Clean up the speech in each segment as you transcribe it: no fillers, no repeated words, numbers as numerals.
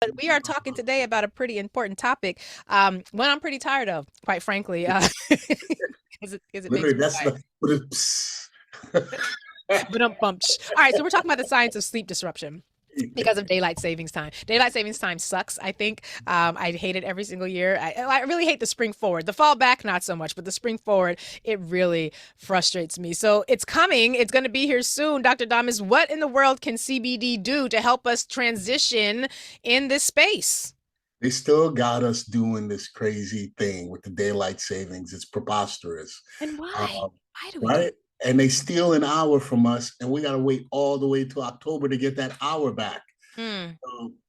But we are talking today about a pretty important topic, one I'm pretty tired of, quite frankly, because it makes Literally, me that's tired. the but it's But All right, so we're talking about the science of sleep disruption because of daylight savings time. Daylight savings time sucks, I think. I hate it every single year. I really hate the spring forward. The fall back, not so much, but the spring forward, it really frustrates me. So it's coming. It's going to be here soon. Dr. Damas, what in the world can CBD do to help us transition in this space? they still got us doing this crazy thing with the daylight savings. It's preposterous, And why? um, Why do we do right? And they steal an hour from us, and we got to wait all the way to October to get that hour back. that?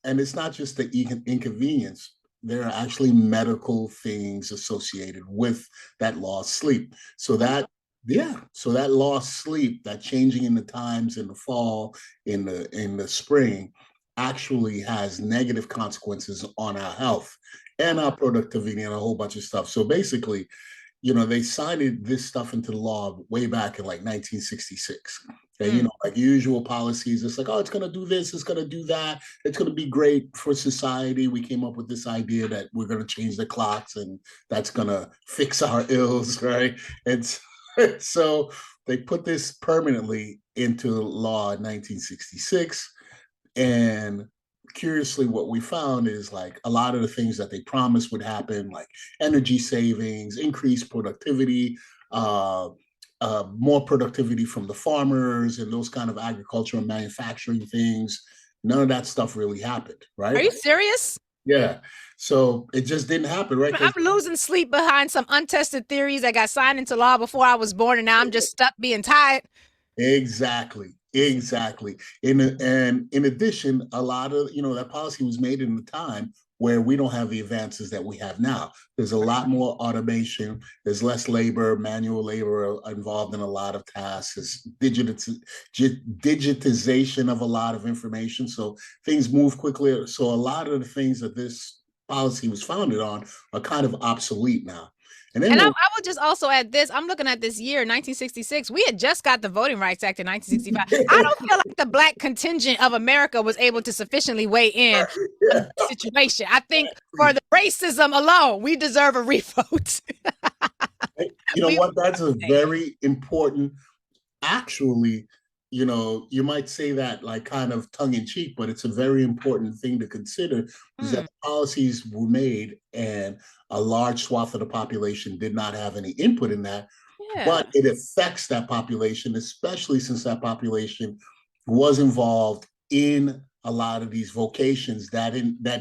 And it's not just the inconvenience. There are actually medical things associated with that lost sleep. So Oh, that, yeah, so that lost sleep, that changing in the times in the fall, in the spring, actually has negative consequences on our health and our productivity and a whole bunch of stuff. So basically, they signed this stuff into law way back in like 1966. And, mm. like usual policies, it's like, oh, it's going to do this, it's going to do that, it's going to be great for society. We came up with this idea that we're going to change the clocks and that's going to fix our ills, right? And so they put this permanently into law in 1966. And curiously, what we found is like a lot of the things that they promised would happen, like energy savings, increased productivity, uh, more productivity from the farmers, and those kind of agricultural and manufacturing things. None of that stuff really happened, Are right? you serious? Yeah. So it just didn't happen, right? I'm Because losing sleep behind some untested theories that got signed into law before I was born, and now I'm just stuck being tired. exactly, exactly. And in addition, a lot of that policy was made in the time where we don't have the advances that we have now. There's a lot more automation. There's less labor, manual labor involved in a lot of tasks. Digitization of a lot of information. So things move quickly. So a lot of the things that this policy was founded on are kind of obsolete now. And then And I, what I would just also add this. I'm looking at this year, 1966. We had just got the Voting Rights Act in 1965. I don't feel like the black contingent of America was able to sufficiently weigh in on the situation. I think for the racism alone, we deserve a revote. you know we, what? That's a very important, actually, you might say that like kind of tongue in cheek, but it's a very important thing to consider is that mm, the policies were made and a large swath of the population did not have any input in that, yeah. but it affects that population, especially since that population was involved in a lot of these vocations that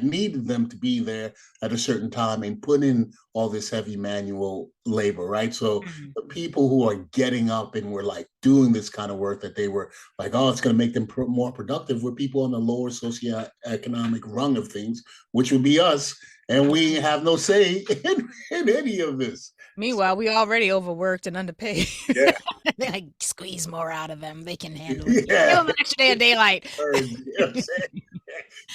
needed them to be there at a certain time and put in all this heavy manual labor, right? So Mm. the people who are getting up and were like doing this kind of work that they were like, oh, it's going to make them more productive, were people on the lower socioeconomic rung of things, which would be us, and we have no say in any of this. Meanwhile, we already overworked and underpaid. Yeah. They like squeeze more out of them. They can handle it. Give Yeah. them an extra day of daylight. You know what I'm saying?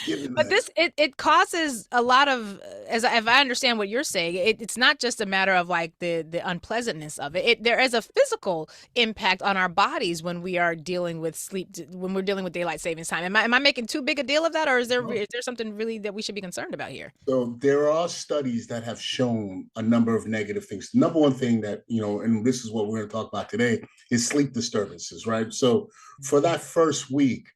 Given But that. it causes a lot of, as if I understand what you're saying, it's not just a matter of like the unpleasantness of it. There is a physical impact on our bodies when we are dealing with sleep, when we're dealing with daylight savings time. Am I making too big a deal of that, or is there something really that we should be concerned about here? So there are studies that have shown a number of negative things. The number one thing that, and this is what we're going to talk about today, is sleep disturbances, right? So for that first week,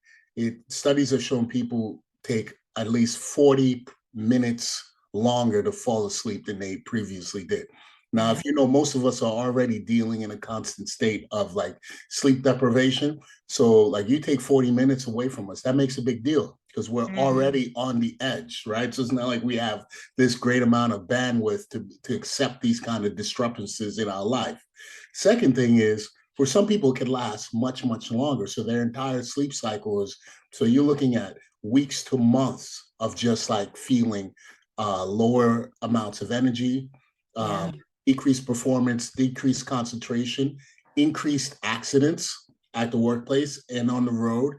studies have shown people take at least 40 minutes longer to fall asleep than they previously did. Now, Mhm. if you know, most of us are already dealing in a constant state of like sleep deprivation. So, like, you take 40 minutes away from us, that makes a big deal because we're Mhm. already on the edge, right? So, it's not like we have this great amount of bandwidth to accept these kind of disturbances in our life. Second thing is, for some people, it can last much, much longer. So, their entire sleep cycle is so you're looking at weeks to months of just like feeling lower amounts of energy, Yeah. decreased performance, decreased concentration, increased accidents at the workplace and on the road.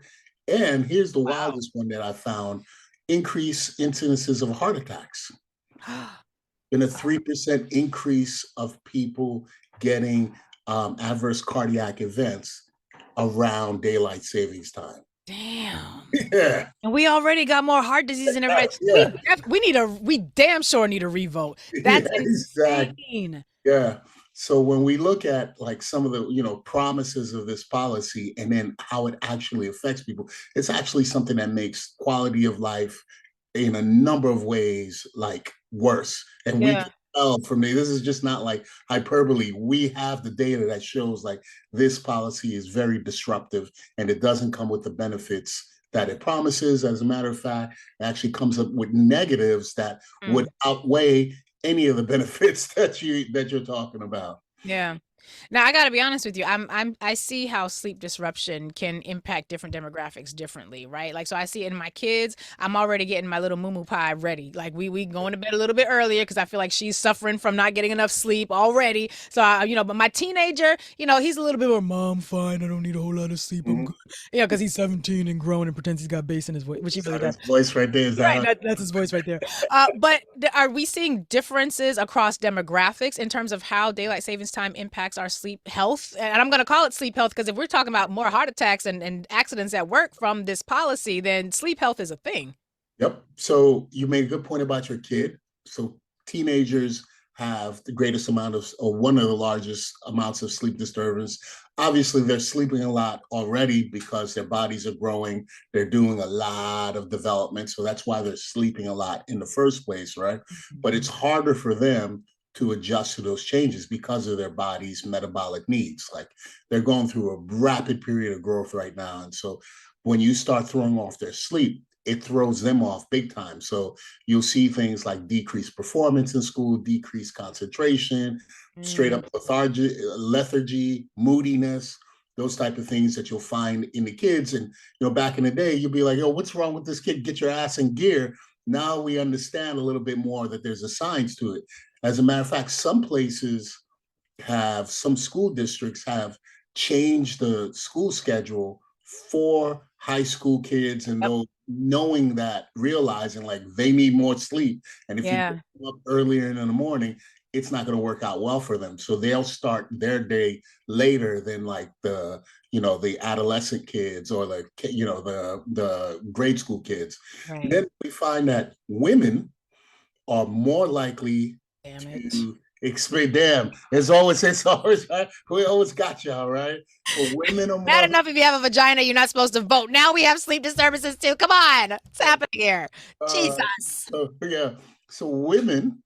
And here's the wildest one that I found: increased incidences of heart attacks. Wow. Been a 3% increase of people getting adverse cardiac events around daylight savings time. Damn. Yeah, And we already got more heart disease than everybody. yeah, We damn sure need a revote. yeah, That's exactly. insane. Yeah. So when we look at like some of the, promises of this policy and then how it actually affects people, it's actually something that makes quality of life in a number of ways like worse. And we Yeah. can tell from this is just not like hyperbole. We have the data that shows like this policy is very disruptive and it doesn't come with the benefits that it promises. As a matter of fact, it actually comes up with negatives that would Mm. outweigh any of the benefits that you're talking about. Yeah. Now I got to be honest with you. I see how sleep disruption can impact different demographics differently, right? Like so I see it in my kids. I'm already getting my little moo pie ready. Like we going to bed a little bit earlier because I feel like she's suffering from not getting enough sleep already. So but my teenager, he's a little bit more mom fine. I don't need a whole lot of sleep. I'm Mhm. good. Yeah, because he's 17 and grown and pretends he's got bass in his voice, which he Is really that does. his voice right there? Is Right, that that's his voice right there. But are we seeing differences across demographics in terms of how daylight savings time impacts our sleep health? And I'm going to call it sleep health because if we're talking about more heart attacks and accidents at work from this policy, then sleep health is a thing. Yep. So you made a good point about your kid. So teenagers have the greatest amount of, or one of the largest amounts of sleep disturbance. Obviously, they're sleeping a lot already because their bodies are growing. They're doing a lot of development. So that's why they're sleeping a lot in the first place, right? But it's harder for them to adjust to those changes because of their body's metabolic needs. Like they're going through a rapid period of growth right now. And so when you start throwing off their sleep, it throws them off big time. So you'll see things like decreased performance in school, decreased concentration, straight Mm, up lethargy, moodiness, those type of things that you'll find in the kids. And back in the day, you'll be like, "Yo, what's wrong with this kid? Get your ass in gear." Now we understand a little bit more that there's a science to it. As a matter of fact, some school districts have changed the school schedule for high school kids and yep. those knowing that, realizing like they need more sleep. And if you get Yeah. them up earlier in the morning, it's not going to work out well for them. So they'll start their day later than like the adolescent kids or the grade school kids. And Right. then we find that women are more likely Damn it. to experience. Damn, it's always right. We always got y'all right. But women are Bad more. enough if you have a vagina, you're not supposed to vote. Now we have sleep disturbances too. Come on. What's happening here? Uh, Jesus. yeah. So women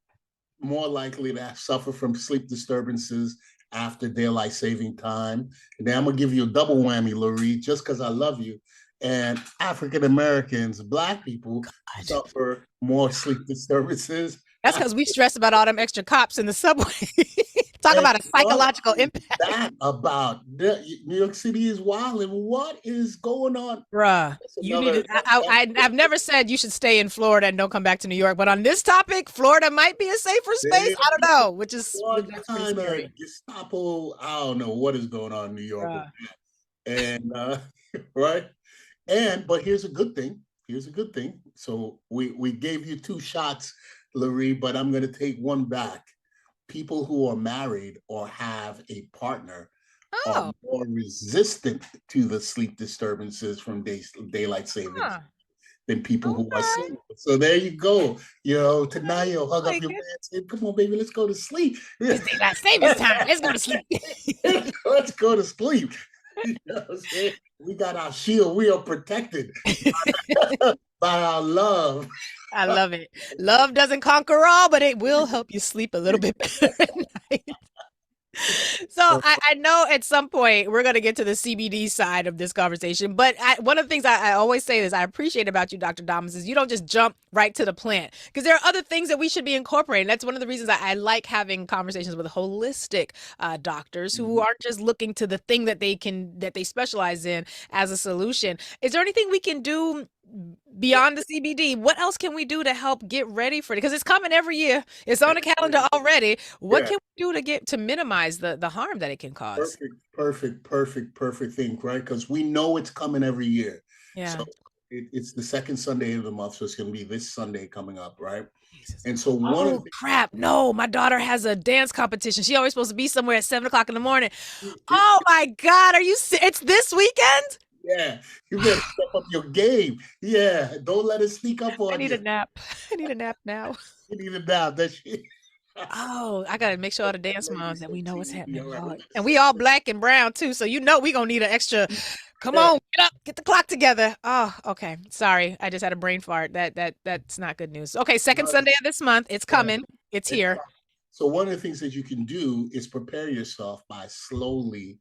more likely to suffer from sleep disturbances after daylight saving time. And then I'm gonna give you a double whammy, Lurie, just because I love you. And African Americans, Black people God. suffer more sleep disturbances. That's because we stress about all them extra cops in the subway. Talk And about a what psychological is impact. that about? New York City is wild, and what is going on? Bruh, That's you need another. to. I've never said you should stay in Florida and don't come back to New York, but on this topic, Florida might be a safer space. I don't know, What that's pretty kind of scary. Gestapo? I don't know what is going on in New York, Bruh. and right. But here's a good thing. Here's a good thing. So we gave you two shots, Lurie, but I'm going to take one back. People who are married or have a partner are Oh, more resistant to the sleep disturbances from daylight savings huh. than people who are Okay. single. So there you go. Tonight you'll I hug up like your man it. and say, "Come on, baby, let's go to sleep." It's daylight savings time. Let's go to sleep. Let's go to sleep. You know what I'm saying? We got our shield. We are protected by our love. I love it. Love doesn't conquer all, but it will help you sleep a little bit better at night. So I know at some point we're going to get to the CBD side of this conversation, but one of the things I always say is I appreciate about you, Dr. Damas, is you don't just jump right to the plant because there are other things that we should be incorporating. That's one of the reasons I like having conversations with holistic doctors who aren't just looking to the thing that they specialize in as a solution. Is there anything we can do beyond the CBD? What else can we do to help get ready for it? Because it's coming every year. It's on the calendar already. What Yeah, can we do to minimize the harm that it can cause? perfect thing, right? Because we know it's coming every year. So Yeah. it's the second Sunday of the month, so it's going to be this Sunday coming up, right? Jesus. And so one of Oh crap. No, my daughter has a dance competition. She always supposed to be somewhere at 7 o'clock in the morning. the Oh my God. It's this weekend? Yeah, you better step up your game. Yeah, don't let it sneak up I on need a you. nap. I need a nap now. You need it now. That shit. Oh, I gotta make sure all the dance Lady moms that said we know what's TV. happening, All right, we Lord. gotta And set we all black and brown too, so you know we gonna need an extra. Come that. on, get up, get the clock together. Oh, okay. Sorry, I just had a brain fart. That's not good news. Okay, second No, Sunday of this month. It's yeah, coming. It's it's here. so one of the things that you can do is prepare yourself by slowly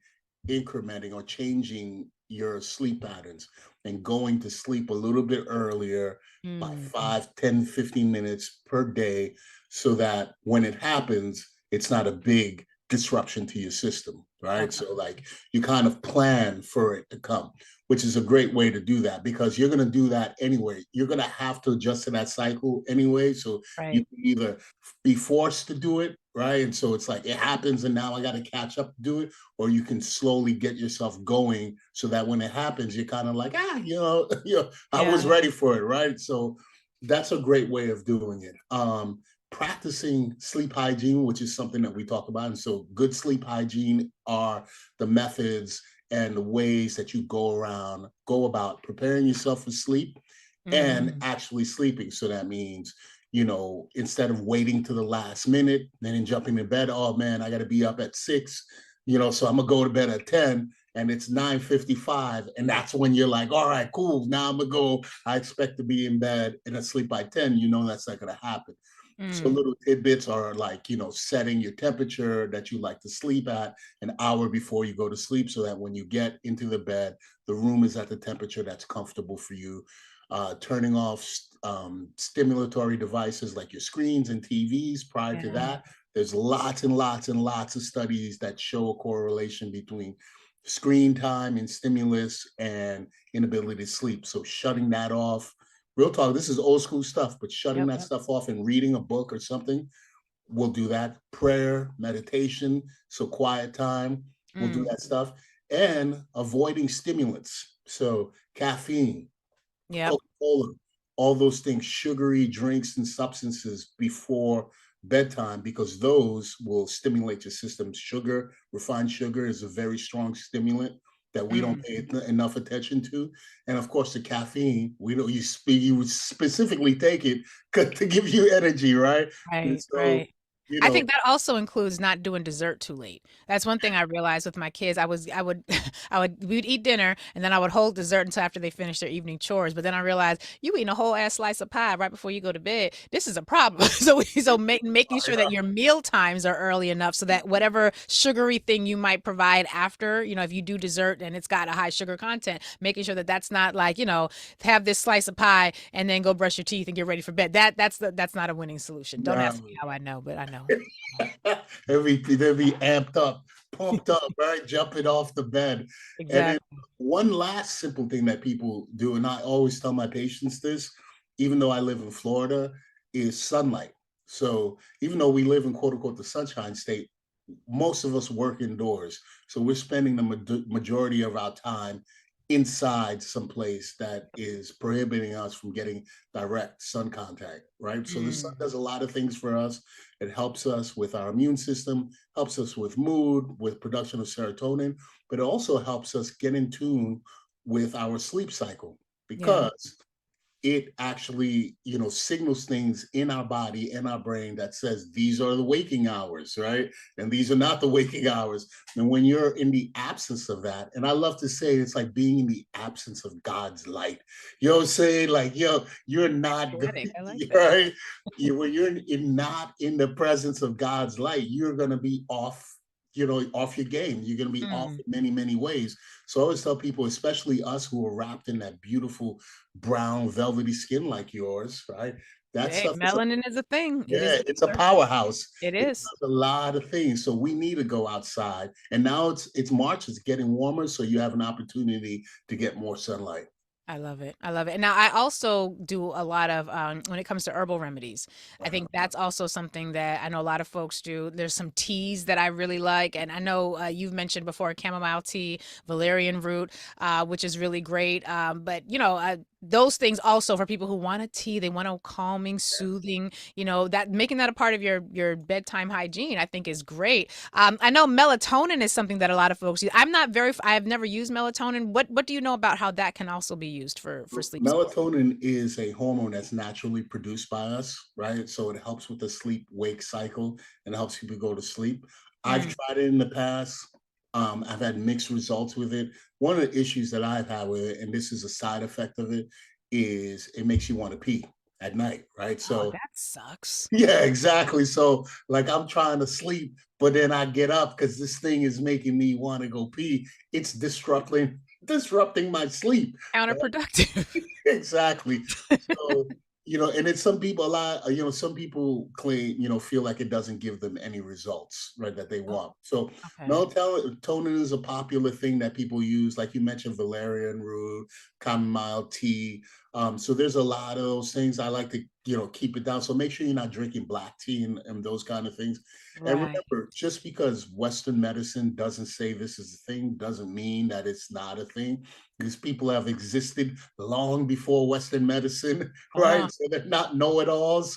incrementing or changing your sleep patterns and going to sleep a little bit earlier by Mm, 5, 10, 15 minutes per day so that when it happens, it's not a big disruption to your system, right? okay. So like you kind of plan for it to come, which is a great way to do that because you're going to do that anyway. You're going to have to adjust to that cycle anyway. So you Right. can either be forced to do it, right? And so it's like it happens, and now I got to catch up to do it, or you can slowly get yourself going so that when it happens, you're kind of like, I Yeah. was ready for it, right? So that's a great way of doing it. Practicing sleep hygiene, which is something that we talk about. And so, good sleep hygiene are the methods and the ways that you go about preparing yourself for sleep Mm, and actually sleeping. So that means, instead of waiting to the last minute, then jumping in bed, oh man, I got to be up at 6, so I'm gonna go to bed at 10 and it's 9:55. And that's when you're like, all right, cool. Now I'm gonna go. I expect to be in bed and asleep by 10. That's not gonna happen. So mm, little tidbits are like, setting your temperature that you like to sleep at an hour before you go to sleep so that when you get into the bed, the room is at the temperature that's comfortable for you. Turning off stimulatory devices like your screens and TVs prior to yeah. that. There's lots and lots and lots of studies that show a correlation between screen time and stimulus and inability to sleep. So shutting that off, real talk, this is old school stuff, but shutting Yep. that stuff off and reading a book or something will do that. Prayer, meditation, so quiet time will do Mm, that stuff. And avoiding stimulants. So caffeine, yep. Coca-Cola, all those things, sugary drinks and substances before bedtime, because those will stimulate your system. Sugar, refined sugar, is a very strong stimulant that we don't Mm, pay enough attention to. And of course, the caffeine, we know you specifically take it to give you energy, right? And right. so, Right. you I know, think that also includes not doing dessert too late. That's one thing I realized with my kids. I would, we'd eat dinner and then I would hold dessert until after they finish their evening chores. But then I realized you eating a whole ass slice of pie right before you go to bed. This is a problem. Making sure that your meal times are early enough so that whatever sugary thing you might provide after, if you do dessert and it's got a high sugar content, making sure that that's not like, have this slice of pie and then go brush your teeth and get ready for bed. That's not a winning solution. Don't ask me no. how I know, but I know. They'll be amped up, pumped up, right? Jumping off the bed. And then Exactly. one last simple thing that people do, and I always tell my patients this, even though I live in Florida, is sunlight. So even though we live in quote unquote the sunshine state, most of us work indoors. So we're spending the majority of our time inside someplace that is prohibiting us from getting direct sun contact, right? So the sun Mm, does a lot of things for us. It helps us with our immune system, helps us with mood, with production of serotonin, but it also helps us get in tune with our sleep cycle yeah. because it actually signals things in our body, in our brain, that says these are the waking hours, right? And these are not the waking hours. And when you're in the absence of that, and I love to say it's like being in the absence of God's light. You know what I'm saying? Like, you're not good, Poetic. I like that. right? When you're not in the presence of God's light, you're going to be off your game. You're going to be off Mm. in many, many ways. So I always tell people, especially us who are wrapped in that beautiful brown velvety skin like yours, right? That Hey, stuff is melanin is a thing. It is yeah, a it's a healer. powerhouse. It It is. does a lot of things. So we need to go outside. And now it's March, it's getting warmer, so you have an opportunity to get more sunlight. I love it. I love it. And now I also do a lot of when it comes to herbal remedies. I think that's also something that I know a lot of folks do. There's some teas that I really like, and I know you've mentioned before chamomile tea, valerian root, which is really great. But those things also for people who want a tea, they want a calming, soothing, that making that a part of your bedtime hygiene, I think is great. I know melatonin is something that a lot of folks use. I've never used melatonin. What do you know about how that can also be used for sleep support? Melatonin is a hormone that's naturally produced by us, right? So it helps with the sleep wake cycle and helps people go to sleep. I've Mm. tried it in the past. I've had mixed results with it. One of the issues that I've had with it, and this is a side effect of it, is it makes you want to pee at night, right? Oh, So that sucks. yeah, exactly. So like I'm trying to sleep, but then I get up because this thing is making me want to go pee. It's disrupting my sleep. Counterproductive. Exactly. So, and it's some people a lot, some people claim, feel like it doesn't give them any results, right, that they Oh, want. So okay. melatonin is a popular thing that people use, like you mentioned, valerian root, chamomile tea. So there's a lot of those things. I like to, keep it down. So make sure you're not drinking black tea and those kind of things. And Right. remember, just because Western medicine doesn't say this is a thing, doesn't mean that it's not a thing. Because people have existed long before Western medicine, Uh, right? So they're not know-it-alls.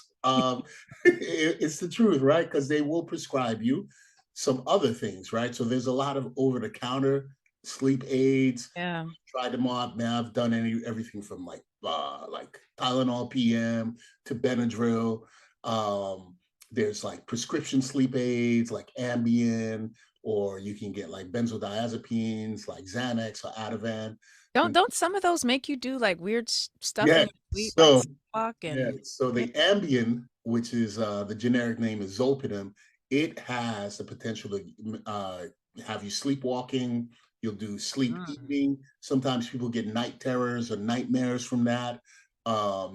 It's the truth, right? Because they will prescribe you some other things, right? So there's a lot of over-the-counter sleep aids. yeah. Tried them out. Now I've done everything from like Tylenol PM to Benadryl. Um, there's like prescription sleep aids like Ambien, or you can get like benzodiazepines like Xanax or Ativan. Don't some of those make you do like weird stuff in Yeah. your sleep, like So fuck yeah. and So yeah. the Ambien, which is the generic name is Zolpidem, it has the potential to have you sleepwalking. You'll do sleep Mm. eating. Sometimes people get night terrors or nightmares from that.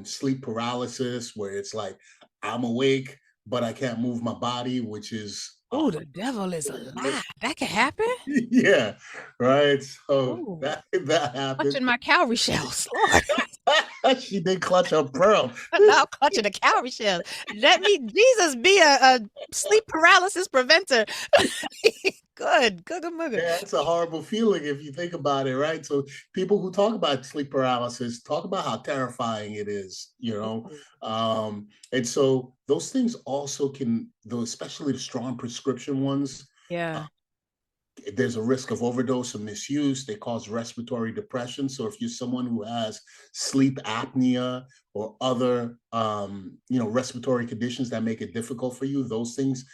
Sleep paralysis, where it's like I'm awake but I can't move my body, which is Oh, the devil is alive. That can happen? yeah, right. So Oh, that happens. clutching my cowrie shells. Lord. She did clutch her pearl. Now I'm clutching the cowrie shells. Let me, Jesus, be a sleep paralysis preventer. Good mugger. Yeah, it's a horrible feeling if you think about it, right? So people who talk about sleep paralysis talk about how terrifying it is. Ooh, And so those things also can, though, especially the strong prescription ones, uh, yeah. there's a risk of overdose or misuse. They cause respiratory depression. So if you're someone who has sleep apnea or other, respiratory conditions that make it difficult for you, those things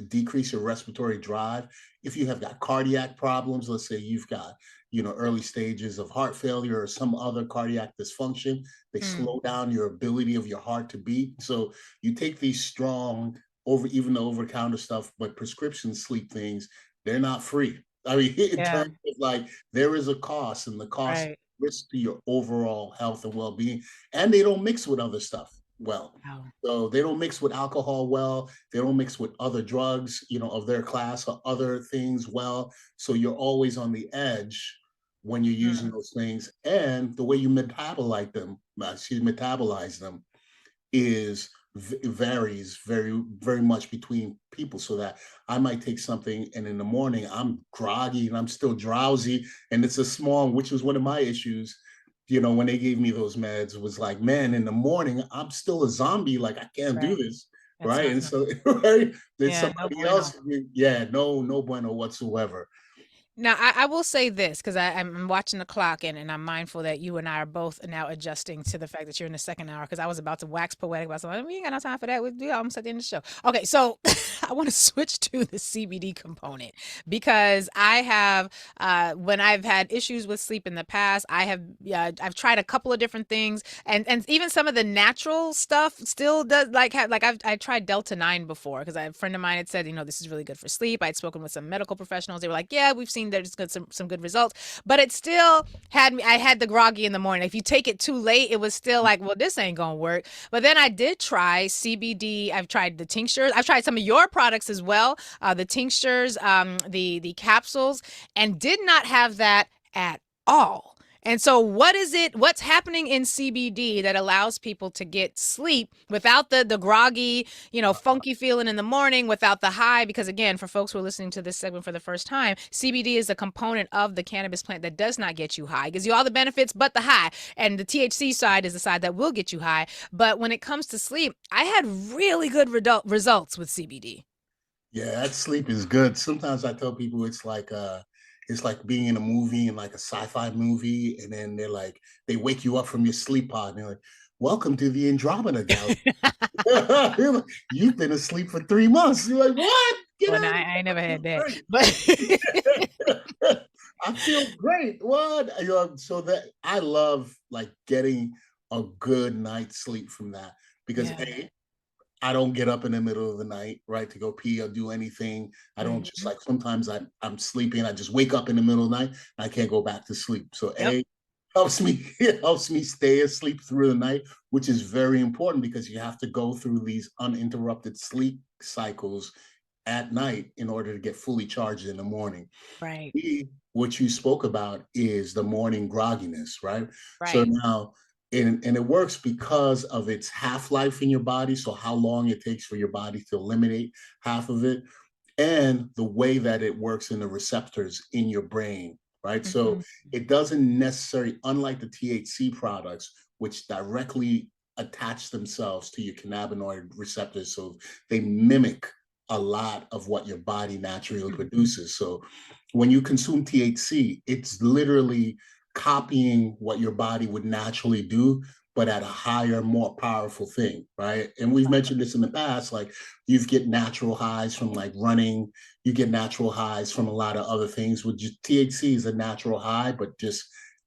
decrease your respiratory drive. If you have got cardiac problems, let's say you've got, early stages of heart failure or some other cardiac dysfunction, they Mm, slow down your ability of your heart to beat. So you take these strong, even the over counter stuff, but prescription sleep things, they're not free. I mean, in yeah, terms of like, there is a cost, and the cost right. risk to your overall health and well being. And they don't mix with other stuff well. Wow. So they don't mix with alcohol well. They don't mix with other drugs, of their class or other things well. So you're always on the edge when you're using Mm, those things. And the way you metabolize them is varies very very much between people, so that I might take something and in the morning I'm groggy and I'm still drowsy, and it's a small, which was one of my issues, when they gave me those meds, was like, man, in the morning I'm still a zombie, like I can't do right. this, That's right? not And no. so right, then Yeah, no somebody bueno. else, yeah, no bueno whatsoever. Now, I will say this because I'm watching the clock and I'm mindful that you and I are both now adjusting to the fact that you're in the second hour because I was about to wax poetic about something. We ain't got no time for that. We almost at the end of the show. Okay, so I want to switch to the CBD component because I have, when I've had issues with sleep in the past, I've tried a couple of different things and even some of the natural stuff still does I tried Delta 9 before because a friend of mine had said, this is really good for sleep. I'd spoken with some medical professionals. They were like, yeah, we've seen there's good some good results, but it still had me. I had the groggy in the morning. If you take it too late, it was still like, well, this ain't gonna work. But then I did try CBD. I've tried the tinctures. I've tried some of your products as well, the tinctures, the capsules, and did not have that at all. And so what's happening in CBD that allows people to get sleep without the groggy, funky feeling in the morning, without the high? Because again, for folks who are listening to this segment for the first time, CBD is a component of the cannabis plant that does not get you high. It gives you all the benefits but the high. And the THC side is the side that will get you high. But when it comes to sleep, I had really good results with CBD. Yeah, that sleep is good. Sometimes I tell people it's like being in a movie, in like a sci-fi movie, and then they wake you up from your sleep pod and they're like, "Welcome to the Andromeda Galaxy." You've been asleep for 3 months. You're like, "What? Get Well, no, out of I never had that. here!" But I feel great. What? So that I love like getting a good night's sleep from that because yeah. I don't get up in the middle of the night, right, to go pee or do anything. I don't just Mhm. like sometimes I'm sleeping. I just wake up in the middle of the night and I can't go back to sleep. So Yep. it helps me stay asleep through the night, which is very important because you have to go through these uninterrupted sleep cycles at night in order to get fully charged in the morning. Right. What you spoke about is the morning grogginess, right? So Right. now, and it works because of its half life in your body. So, how long it takes for your body to eliminate half of it, and the way that it works in the receptors in your brain, right? So, Mhm. it doesn't necessarily, unlike the THC products, which directly attach themselves to your cannabinoid receptors. So, they mimic a lot of what your body naturally Mhm. produces. So when you consume THC, it's literally copying what your body would naturally do, but at a higher, more powerful thing, right? And we've mentioned this in the past, like you get natural highs from like running, you get natural highs from a lot of other things. With THC is a natural high, but just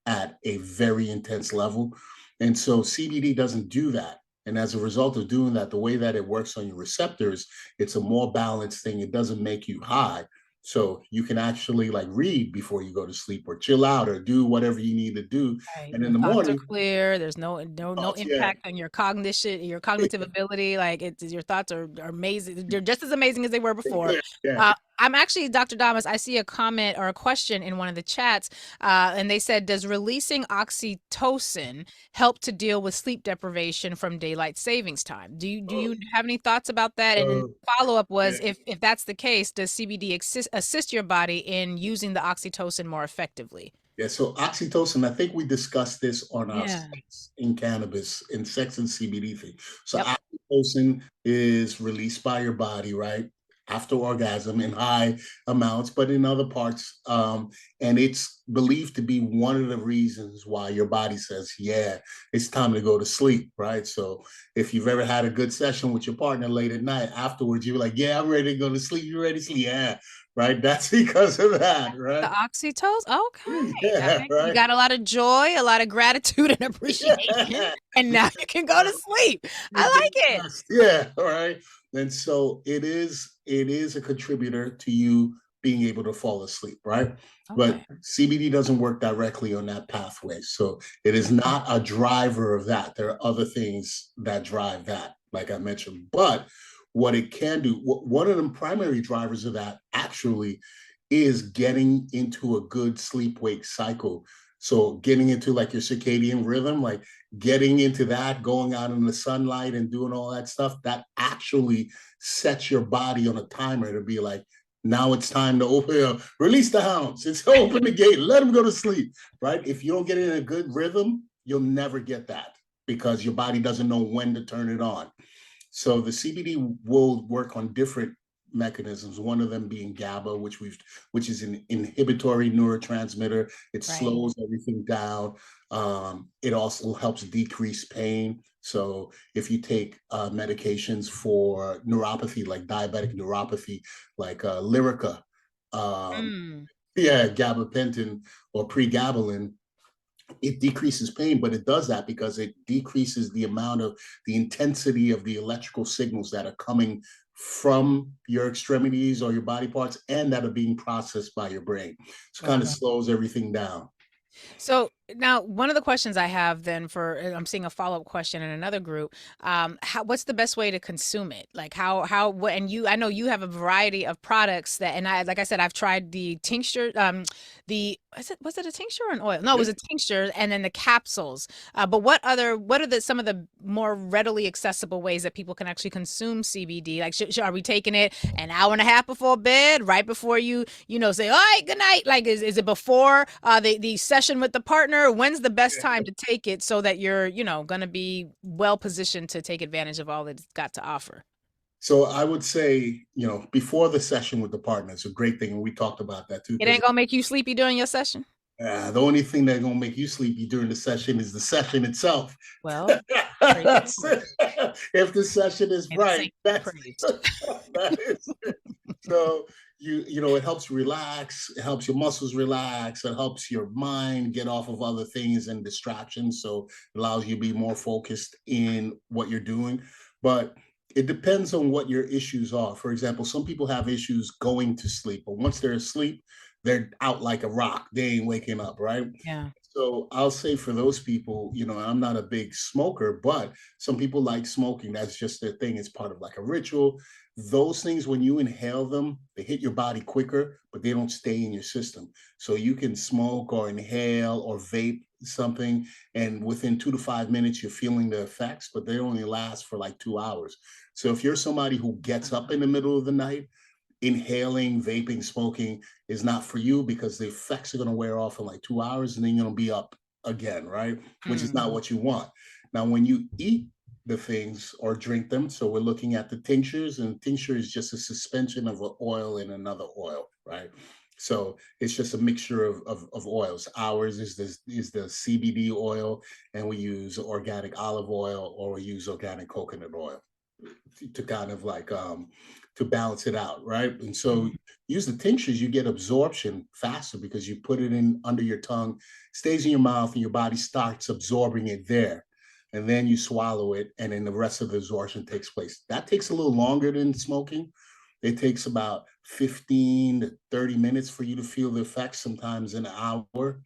at a very intense level. And so CBD doesn't do that. And as a result of doing that, the way that it works on your receptors, it's a more balanced thing. It doesn't make you high. So you can actually like read before you go to sleep or chill out or do whatever you need to do. Right. And in Your the thoughts are morning, clear. There's no thoughts, yeah. impact on your cognition, your cognitive ability. Like your thoughts are amazing. They're just as amazing as they were before. Yeah, yeah. I'm actually Dr. Damas. I see a comment or a question in one of the chats, and they said, "Does releasing oxytocin help to deal with sleep deprivation from daylight savings time?" Oh, Do you have any thoughts about that? And then uh, follow up yeah. was, if that's the case, does CBD assist your body in using the oxytocin more effectively? Yeah, so oxytocin, I think we discussed this on our Yeah. sex in cannabis, in sex and CBD thing. So Yep. oxytocin is released by your body, right? After orgasm in high amounts, but in other parts. And it's believed to be one of the reasons why your body says, yeah, it's time to go to sleep, right? So if you've ever had a good session with your partner late at night, afterwards, you're like, yeah, I'm ready to go to sleep. You ready to sleep? Yeah, right. That's because of that, The right? oxytocin? Okay, that Yeah, makes you right. got a lot of joy, a lot of gratitude and appreciation, Yeah. and now you can go to sleep. I You get like it. rest. Yeah, all right. And so it is a contributor to you being able to fall asleep, right? But Okay. CBD doesn't work directly on that pathway. So it is Mhm. not a driver of that. There are other things that drive that, like I mentioned. But what it can do, one of the primary drivers of that actually is getting into a good sleep wake cycle. So getting into like your circadian rhythm, like getting into that, going out in the sunlight and doing all that stuff, that actually sets your body on a timer to be like, now it's time to release the hounds. It's open the gate, let them go to sleep, right? If you don't get in a good rhythm, you'll never get that because your body doesn't know when to turn it on. So the CBD will work on different mechanisms. One of them being GABA, which is an inhibitory neurotransmitter. It Right. slows everything down. It also helps decrease pain. So if you take medications for neuropathy, like diabetic neuropathy, like Lyrica, um, Mm. yeah, gabapentin or pregabalin, it decreases pain, but it does that because it decreases the intensity of the electrical signals that are coming from your extremities or your body parts and that are being processed by your brain. So it kind of Got it. slows everything down. So Now, one of the questions I have then I'm seeing a follow-up question in another group. What's the best way to consume it? Like what, and I know you have a variety of products and like I said, I've tried the tincture, was it a tincture or an oil? No, it was a tincture and then the capsules. But what are some of the more readily accessible ways that people can actually consume CBD? Like, are we taking it an hour and a half before bed, right before say, all right, good night? Like, is it before the session with the partner? When's the best time to take it so that you're, going to be well positioned to take advantage of all that it's got to offer? So I would say, before the session with the partner, it's a great thing. And we talked about that too, It because ain't gonna make you sleepy during your session. the only thing that's going to make you sleepy during the session is the session itself. Well, praise the If the session is May the right, saints be praised. that is it. So it helps you relax, it helps your muscles relax, it helps your mind get off of other things and distractions, so it allows you to be more focused in what you're doing. But it depends on what your issues are. For example, some people have issues going to sleep, but once they're asleep, they're out like a rock. They ain't waking up, right? Yeah. So I'll say for those people, I'm not a big smoker, but some people like smoking. That's just their thing. It's part of like a ritual. Those things, when you inhale them, they hit your body quicker, but they don't stay in your system. So you can smoke or inhale or vape something, and within 2 to 5 minutes, you're feeling the effects, but they only last for like 2 hours. So if you're somebody who gets up in the middle of the night, inhaling, vaping, smoking is not for you, because the effects are going to wear off in like 2 hours and then you're going to be up again, right? Which is not what you want. Now, when you eat the things or drink them, so we're looking at the tinctures, and tincture is just a suspension of an oil in another oil, right? So it's just a mixture of oils. Ours is the CBD oil, and we use organic olive oil, or we use organic coconut oil to kind of like to balance it out, right? And so use the tinctures, you get absorption faster because you put it in under your tongue, stays in your mouth, and your body starts absorbing it there. And then you swallow it, and then the rest of the absorption takes place. That takes a little longer than smoking. It takes about 15 to 30 minutes for you to feel the effects, sometimes an hour,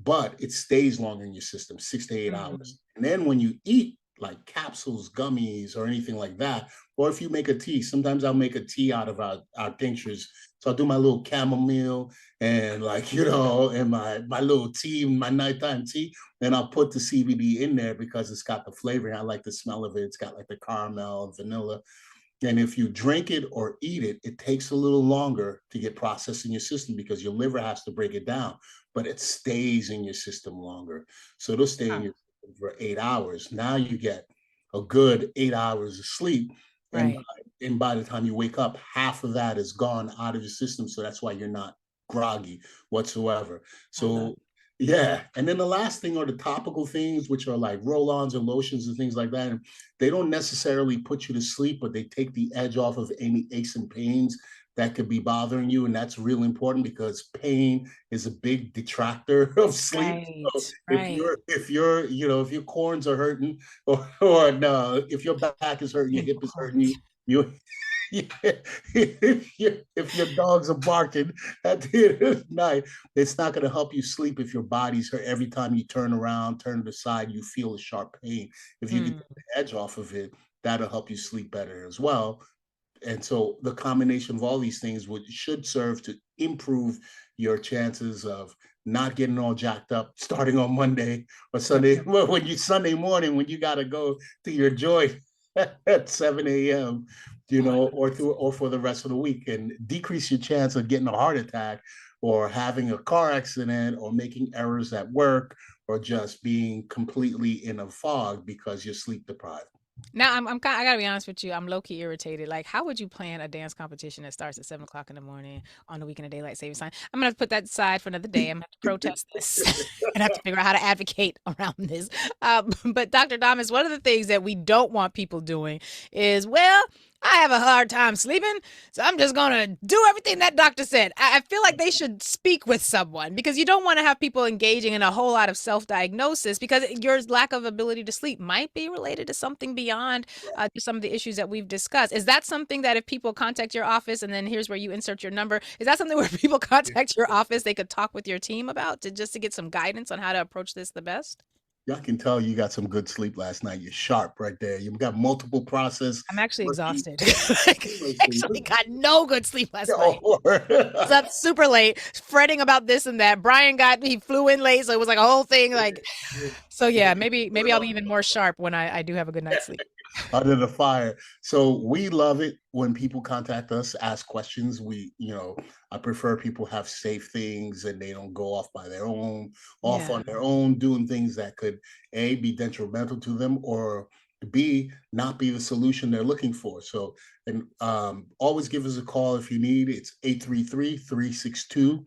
but it stays longer in your system, 6 to 8 hours. And then when you eat like capsules, gummies, or anything like that, or if you make a tea, sometimes I'll make a tea out of our tinctures. So I'll do my little chamomile and and my little tea, my nighttime tea, and I'll put the CBD in there because it's got the flavor. I like the smell of it. It's got like the caramel and vanilla. And if you drink it or eat it, it takes a little longer to get processed in your system because your liver has to break it down, but it stays in your system longer. So it'll stay in your system for 8 hours. Now you get a good 8 hours of sleep. And, Right. and by the time you wake up, half of that is gone out of your system. So that's why you're not groggy whatsoever. So yeah. And then the last thing are the topical things, which are like roll-ons and lotions and things like that. And they don't necessarily put you to sleep, but they take the edge off of any aches and pains that could be bothering you. And that's really important because pain is a big detractor of sleep. So Right. if Right. if your corns are hurting, or no, if your back is hurting, your hip is hurting, you if your dogs are barking at the end of the night, it's not going to help you sleep if your body's hurt. Every time you turn around, turn to the side, you feel a sharp pain. If you can take the edge off of it, that'll help you sleep better as well. And so the combination of all these things should serve to improve your chances of not getting all jacked up starting on Monday or Sunday. Well, when you Sunday morning, when you got to go to your joint at 7 a.m., or for the rest of the week, and decrease your chance of getting a heart attack or having a car accident or making errors at work or just being completely in a fog because you're sleep deprived. Now I gotta be honest with you. I'm low key irritated. Like, how would you plan a dance competition that starts at 7 o'clock in the morning on the weekend of daylight savings time? I'm gonna have to put that aside for another day. I'm gonna have to protest this and have to figure out how to advocate around this. But Dr. Damas, one of the things that we don't want people doing is, well, I have a hard time sleeping, so I'm just going to do everything that doctor said. I feel like they should speak with someone because you don't want to have people engaging in a whole lot of self-diagnosis because your lack of ability to sleep might be related to something beyond just some of the issues that we've discussed. Is that something that if people contact your office, and then here's where you insert your number, is that something where people contact your office, they could talk with your team about just to get some guidance on how to approach this the best? Y'all can tell you got some good sleep last night. You're sharp right there. You've got multiple process I'm actually working. exhausted. Like, actually got no good sleep last night. Oh, I was up super late, fretting about this and that. He flew in late, so it was like a whole thing. Like, so yeah, maybe I'll be even more sharp when I do have a good night's sleep. under the fire. So we love it when people contact us, ask questions. I prefer people have safe things and they don't go off Yeah. on their own, doing things that could A, be detrimental to them, or B, not be the solution they're looking for. So, and always give us a call if you need. It's 833-362-3262,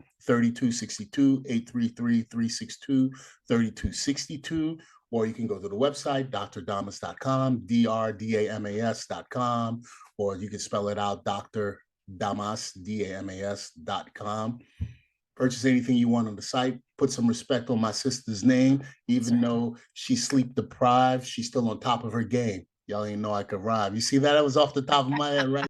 833-362-3262. Or you can go to the website, drdamas.com, drdamas.com, or you can spell it out, Dr. Damas, damas.com. Purchase anything you want on the site. Put some respect on my sister's name. Even though she's sleep deprived, she's still on top of her game. Y'all ain't know I could rhyme. You see that? I was off the top of my head, right?